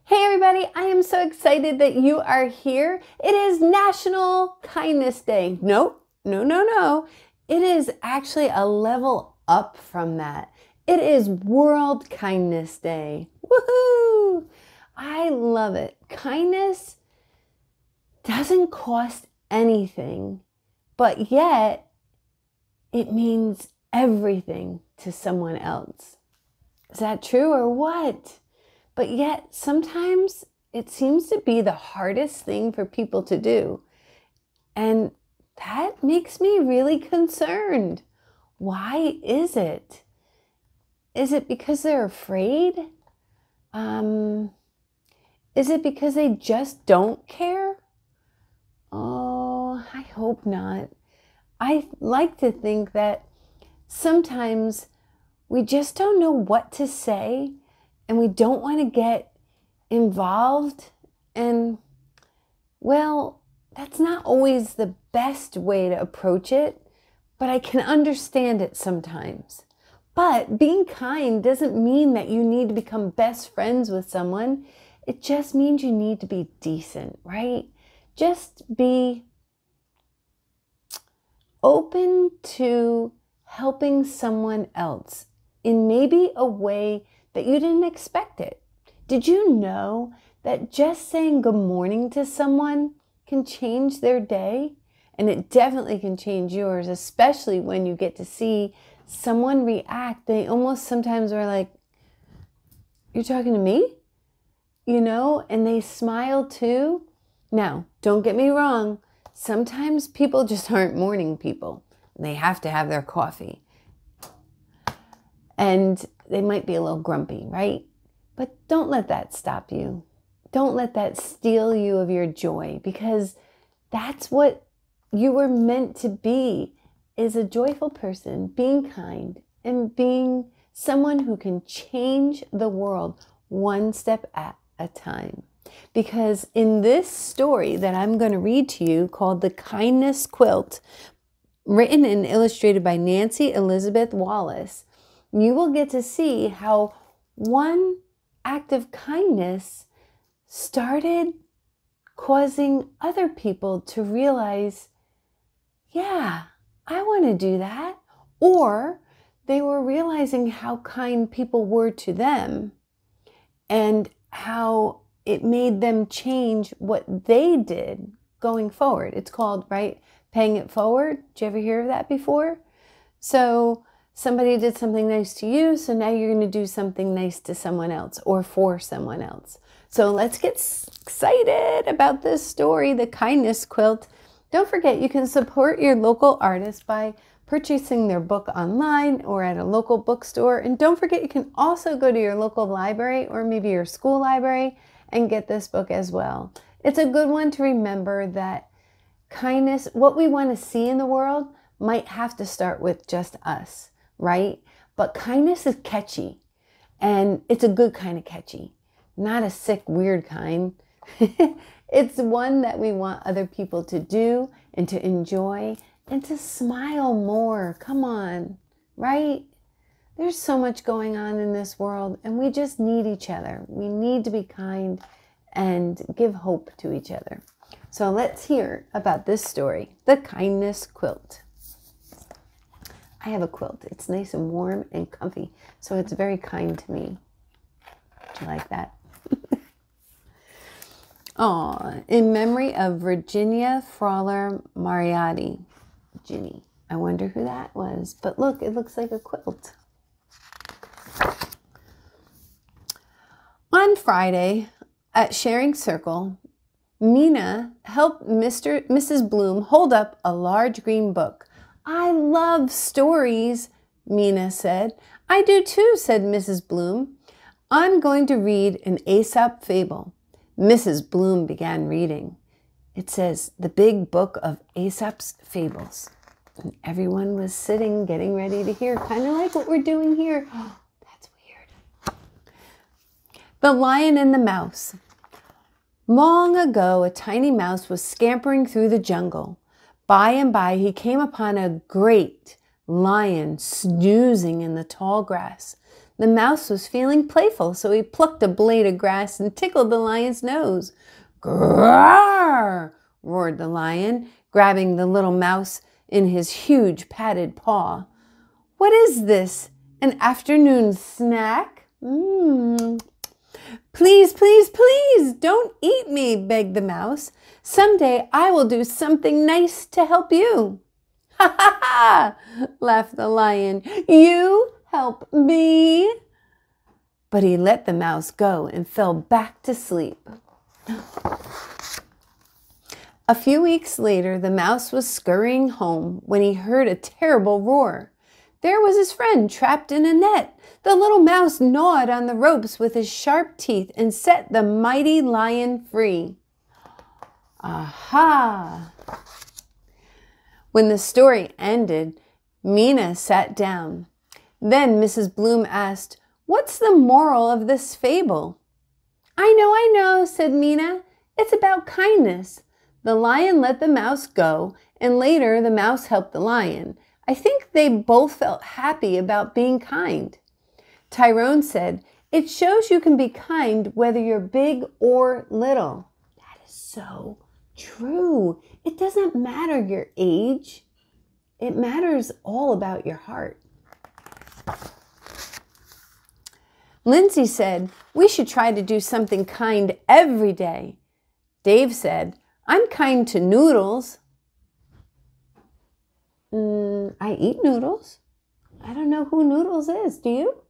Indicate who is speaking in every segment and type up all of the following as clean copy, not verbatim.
Speaker 1: Hey everybody, I am so excited that you are here. It is National Kindness Day. Nope, no. It is actually a level up from that. It is World Kindness Day. Woohoo! I love it. Kindness doesn't cost anything, but yet it means everything to someone else. Is that true or what? But yet sometimes it seems to be the hardest thing for people to do. And that makes me really concerned. Why is it? Is it because they're afraid? Is it because they just don't care? Oh, I hope not. I like to think that sometimes we just don't know what to say and we don't want to get involved. And, well, that's not always the best way to approach it, but I can understand it sometimes. But being kind doesn't mean that you need to become best friends with someone. It just means you need to be decent, right? Just be open to helping someone else in maybe a way that you didn't expect it. Did you know that just saying good morning to someone can change their day? And it definitely can change yours, especially when you get to see someone react. They almost sometimes are like, "You're talking to me?" You know, and they smile too. Now, don't get me wrong. Sometimes people just aren't morning people. They have to have their coffee. And they might be a little grumpy, right? But don't let that stop you. Don't let that steal you of your joy, because that's what you were meant to be, is a joyful person, being kind and being someone who can change the world one step at a time. Because in this story that I'm going to read to you, called The Kindness Quilt, written and illustrated by Nancy Elizabeth Wallace, you will get to see how one act of kindness started causing other people to realize, yeah, I want to do that. Or they were realizing how kind people were to them and how it made them change what they did going forward. It's called, right, paying it forward. Did you ever hear of that before? So somebody did something nice to you, so now you're going to do something nice to someone else or for someone else. So let's get excited about this story, The Kindness Quilt. Don't forget, you can support your local artist by purchasing their book online or at a local bookstore. And don't forget, you can also go to your local library or maybe your school library and get this book as well. It's a good one to remember that kindness, what we want to see in the world, might have to start with just us, right? But kindness is catchy, and it's a good kind of catchy, not a sick, weird kind. It's one that we want other people to do and to enjoy and to smile more. Come on, right? There's so much going on in this world, and we just need each other. We need to be kind and give hope to each other. So let's hear about this story, The Kindness Quilt. I have a quilt. It's nice and warm and comfy, so it's very kind to me. Do you like that? Aw, in memory of Virginia Frawler Mariotti. Ginny. I wonder who that was. But look, it looks like a quilt. On Friday at Sharing Circle, Mina helped Mrs. Bloom hold up a large green book. "I love stories," Mina said. "I do too," said Mrs. Bloom. "I'm going to read an Aesop fable." Mrs. Bloom began reading. It says, "The Big Book of Aesop's Fables." And everyone was sitting, getting ready to hear, kind of like what we're doing here. Oh, that's weird. The Lion and the Mouse. Long ago, a tiny mouse was scampering through the jungle. By and by, he came upon a great lion snoozing in the tall grass. The mouse was feeling playful, so he plucked a blade of grass and tickled the lion's nose. "Grrr!" roared the lion, grabbing the little mouse in his huge padded paw. "What is this? An afternoon snack? Please, please, please, don't eat me," begged the mouse. "Someday I will do something nice to help you." "Ha ha ha!" laughed the lion. "You help me?" But he let the mouse go and fell back to sleep. A few weeks later, the mouse was scurrying home when he heard a terrible roar. There was his friend trapped in a net. The little mouse gnawed on the ropes with his sharp teeth and set the mighty lion free. Aha! When the story ended, Mina sat down. Then Mrs. Bloom asked, "What's the moral of this fable?" I know," said Mina. "It's about kindness. The lion let the mouse go, and later the mouse helped the lion. I think they both felt happy about being kind." Tyrone said, "It shows you can be kind whether you're big or little." That is so true. It doesn't matter your age. It matters all about your heart. Lindsay said, "We should try to do something kind every day." Dave said, "I'm kind to noodles." I eat noodles. I don't know who Noodles is. Do you?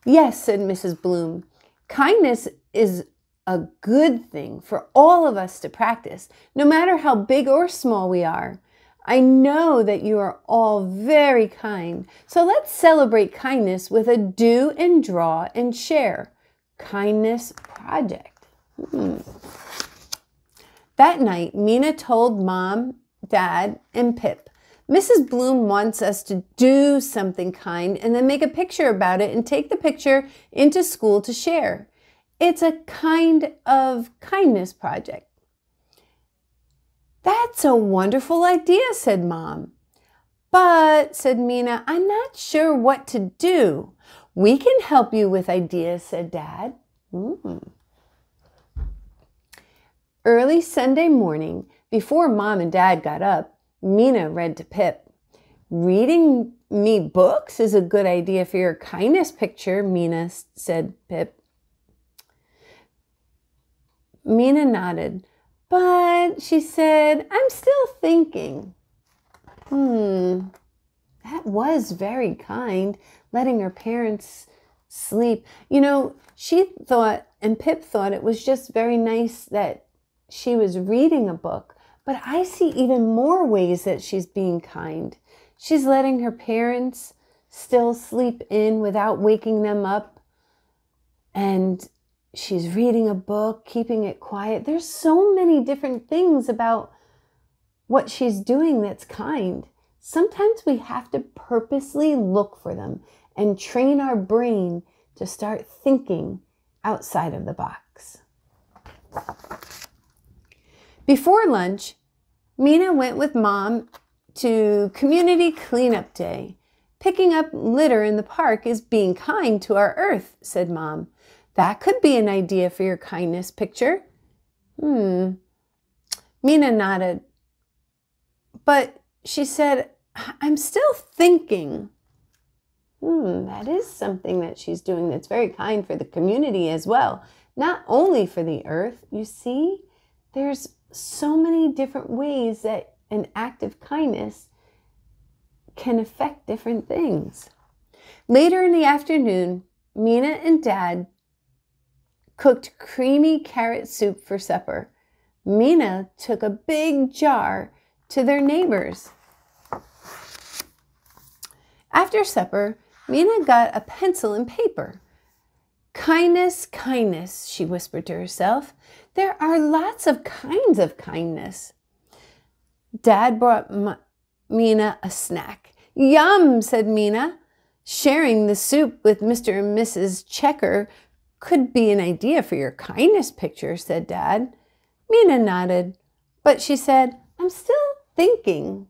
Speaker 1: "Yes," said Mrs. Bloom. "Kindness is a good thing for all of us to practice, no matter how big or small we are. I know that you are all very kind, so let's celebrate kindness with a do and draw and share kindness project." That night, Mina told Mom, Dad, and Pip, "Mrs. Bloom wants us to do something kind and then make a picture about it and take the picture into school to share. It's a kind of kindness project." "That's a wonderful idea," said Mom. "But," said Mina, "I'm not sure what to do." "We can help you with ideas," said Dad. Early Sunday morning, before Mom and Dad got up, Mina read to Pip. "Reading me books is a good idea for your kindness picture," Mina said Pip. Mina nodded. "But," she said, "I'm still thinking." That was very kind, letting her parents sleep. You know, she thought, and Pip thought, it was just very nice that she was reading a book. But I see even more ways that she's being kind. She's letting her parents still sleep in without waking them up. And she's reading a book, keeping it quiet. There's so many different things about what she's doing that's kind. Sometimes we have to purposely look for them and train our brain to start thinking outside of the box. Before lunch, Mina went with Mom to Community Cleanup Day. "Picking up litter in the park is being kind to our earth," said Mom. "That could be an idea for your kindness picture." Mina nodded. But she said, "I'm still thinking." That is something that she's doing that's very kind for the community as well. Not only for the earth. You see, there's so many different ways that an act of kindness can affect different things. Later in the afternoon, Mina and Dad cooked creamy carrot soup for supper. Mina took a big jar to their neighbors. After supper, Mina got a pencil and paper. "Kindness, kindness," she whispered to herself. "There are lots of kinds of kindness." Dad brought Mina a snack. "Yum," said Mina. "Sharing the soup with Mr. and Mrs. Checker could be an idea for your kindness picture," said Dad. Mina nodded, but she said, "I'm still thinking."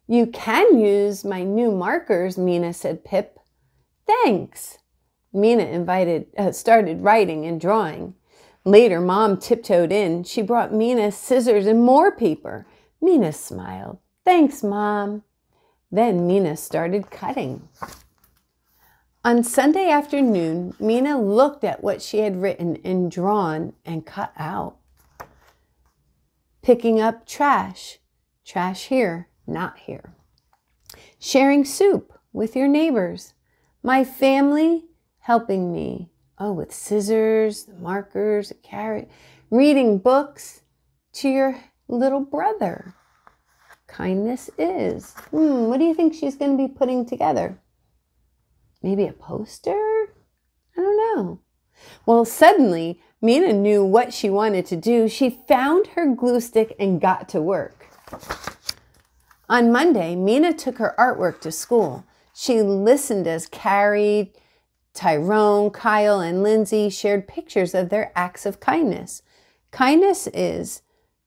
Speaker 1: "You can use my new markers," Mina said Pip. Thanks. Mina started writing and drawing. Later, Mom tiptoed in. She brought Mina scissors and more paper. Mina smiled. Thanks, Mom. Then Mina started cutting. On Sunday afternoon, Mina looked at what she had written and drawn and cut out. Picking up trash. Trash here, not here. Sharing soup with your neighbors. My family helping me. Oh, with scissors, the markers, a carrot. Reading books to your little brother. Kindness is. What do you think she's going to be putting together? Maybe a poster? I don't know. Well, suddenly, Mina knew what she wanted to do. She found her glue stick and got to work. On Monday, Mina took her artwork to school. She listened as Carrie, Tyrone, Kyle, and Lindsay shared pictures of their acts of kindness. Kindness is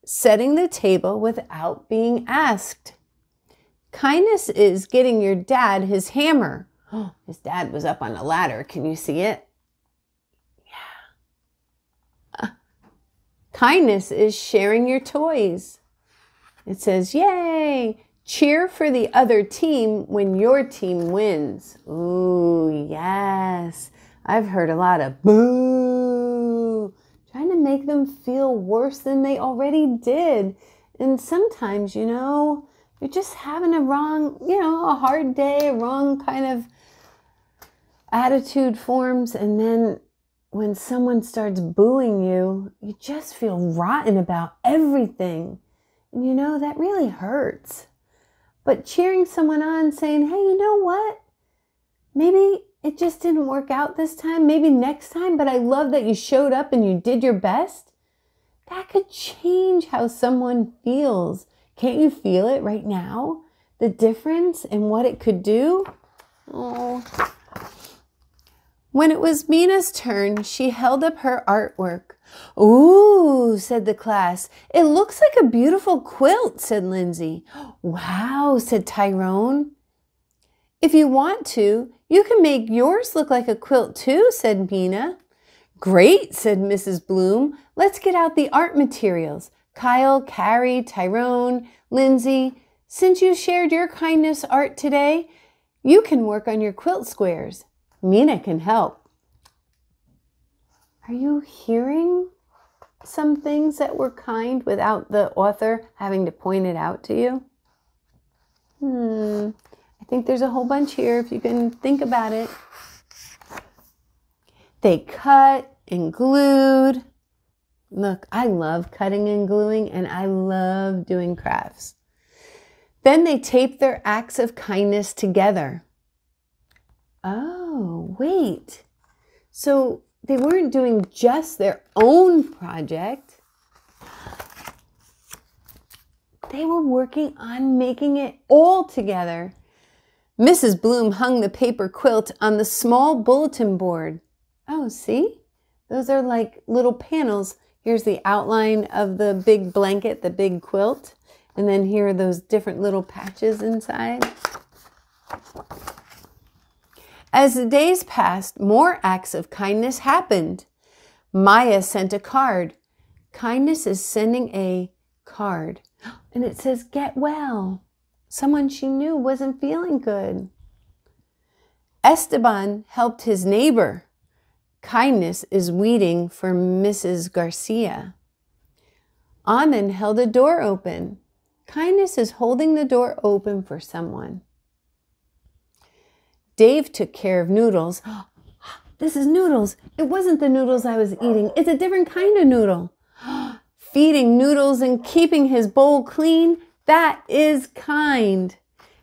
Speaker 1: setting the table without being asked. Kindness is getting your dad his hammer. Oh, his dad was up on a ladder. Can you see it? Yeah. Kindness is sharing your toys. It says, yay! Cheer for the other team when your team wins. Ooh, yes. I've heard a lot of boo. Trying to make them feel worse than they already did. And sometimes, you're just having a wrong, a hard day, a wrong kind of attitude forms. And then when someone starts booing you, you just feel rotten about everything. And that really hurts. But cheering someone on, saying, hey, you know what? Maybe it just didn't work out this time. Maybe next time, but I love that you showed up and you did your best. That could change how someone feels. Can't you feel it right now? The difference in what it could do? Oh. When it was Mina's turn, she held up her artwork. Ooh, said the class. It looks like a beautiful quilt, said Lindsay. Wow, said Tyrone. If you want to, you can make yours look like a quilt too, said Mina. Great, said Mrs. Bloom. Let's get out the art materials. Kyle, Carrie, Tyrone, Lindsay, since you shared your kindness art today, you can work on your quilt squares. Mina can help. Are you hearing some things that were kind without the author having to point it out to you? I think there's a whole bunch here if you can think about it. They cut and glued. Look, I love cutting and gluing, and I love doing crafts. Then they taped their acts of kindness together. Oh, wait. So they weren't doing just their own project. They were working on making it all together. Mrs. Bloom hung the paper quilt on the small bulletin board. Oh, see? Those are like little panels. Here's the outline of the big blanket, the big quilt. And then here are those different little patches inside. As the days passed, more acts of kindness happened. Maya sent a card. Kindness is sending a card. And it says, get well. Someone she knew wasn't feeling good. Esteban helped his neighbor. Kindness is weeding for Mrs. Garcia. Amen held a door open. Kindness is holding the door open for someone. Dave took care of noodles. This is noodles. It wasn't the noodles I was eating. It's a different kind of noodle. Feeding noodles and keeping his bowl clean, that is kind.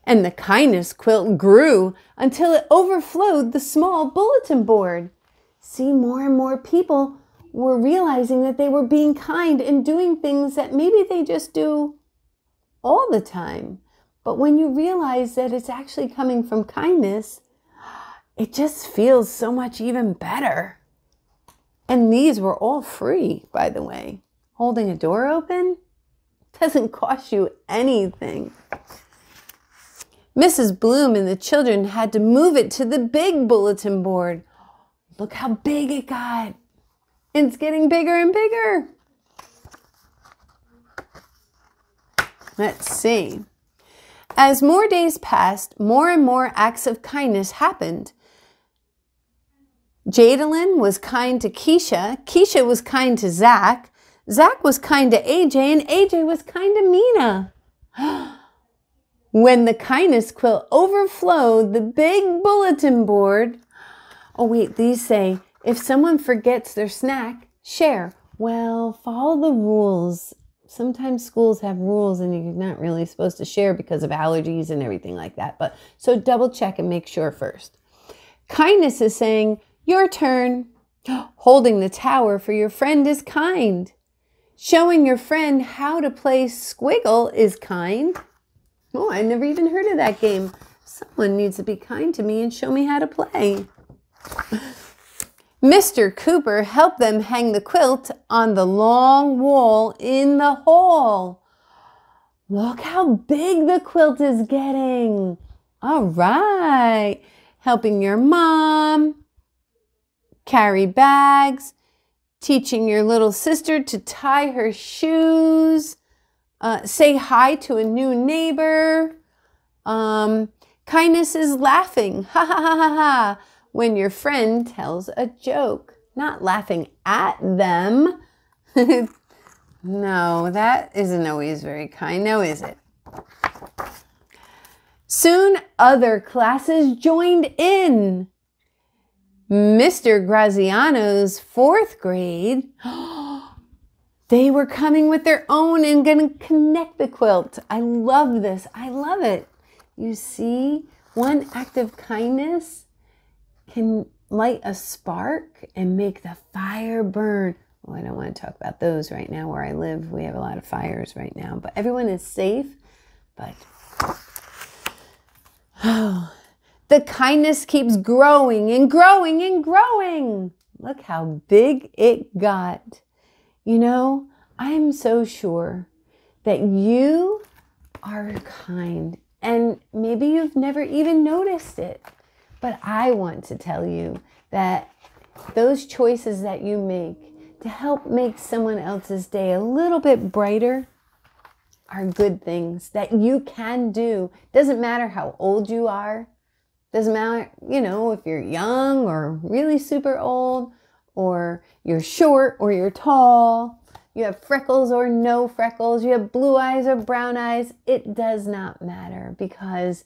Speaker 1: And the kindness quilt grew until it overflowed the small bulletin board. See, more and more people were realizing that they were being kind and doing things that maybe they just do all the time. But when you realize that it's actually coming from kindness, it just feels so much even better. And these were all free, by the way. Holding a door open doesn't cost you anything. Mrs. Bloom and the children had to move it to the big bulletin board. Look how big it got. It's getting bigger and bigger. Let's see. As more days passed, more and more acts of kindness happened. Jadalyn was kind to Keisha. Keisha was kind to Zach. Zach was kind to AJ, and AJ was kind to Mina. When the kindness quilt overflowed the big bulletin board. Oh wait, these say, if someone forgets their snack, share. Well, follow the rules. Sometimes schools have rules and you're not really supposed to share because of allergies and everything like that. But so double check and make sure first. Kindness is saying, your turn. Holding the tower for your friend is kind. Showing your friend how to play squiggle is kind. Oh, I never even heard of that game. Someone needs to be kind to me and show me how to play. Mr. Cooper helped them hang the quilt on the long wall in the hall. Look how big the quilt is getting. All right. Helping your mom carry bags, teaching your little sister to tie her shoes, say hi to a new neighbor. Kindness is laughing, ha ha ha ha ha, when your friend tells a joke. Not laughing at them. No, that isn't always very kind, now is it? Soon other classes joined in. Mr. Graziano's 4th grade, they were coming with their own and going to connect the quilt. I love this. I love it. You see, one act of kindness can light a spark and make the fire burn. Oh, I don't want to talk about those right now where I live. We have a lot of fires right now, but everyone is safe. But oh, the kindness keeps growing and growing and growing. Look how big it got. You know, I'm so sure that you are kind and maybe you've never even noticed it. But I want to tell you that those choices that you make to help make someone else's day a little bit brighter are good things that you can do. Doesn't matter how old you are. Doesn't matter, you know, if you're young or really super old, or you're short or you're tall, you have freckles or no freckles, you have blue eyes or brown eyes. It does not matter because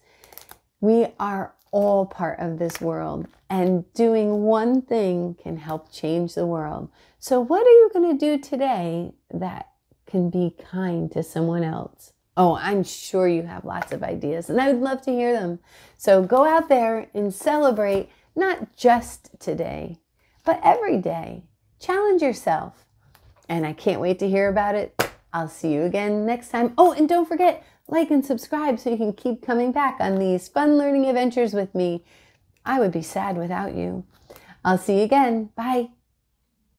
Speaker 1: we are all part of this world and doing one thing can help change the world. So what are you going to do today that can be kind to someone else? Oh, I'm sure you have lots of ideas and I would love to hear them. So go out there and celebrate, not just today, but every day. Challenge yourself. And I can't wait to hear about it. I'll see you again next time. Oh, and don't forget, like and subscribe so you can keep coming back on these fun learning adventures with me. I would be sad without you. I'll see you again. Bye.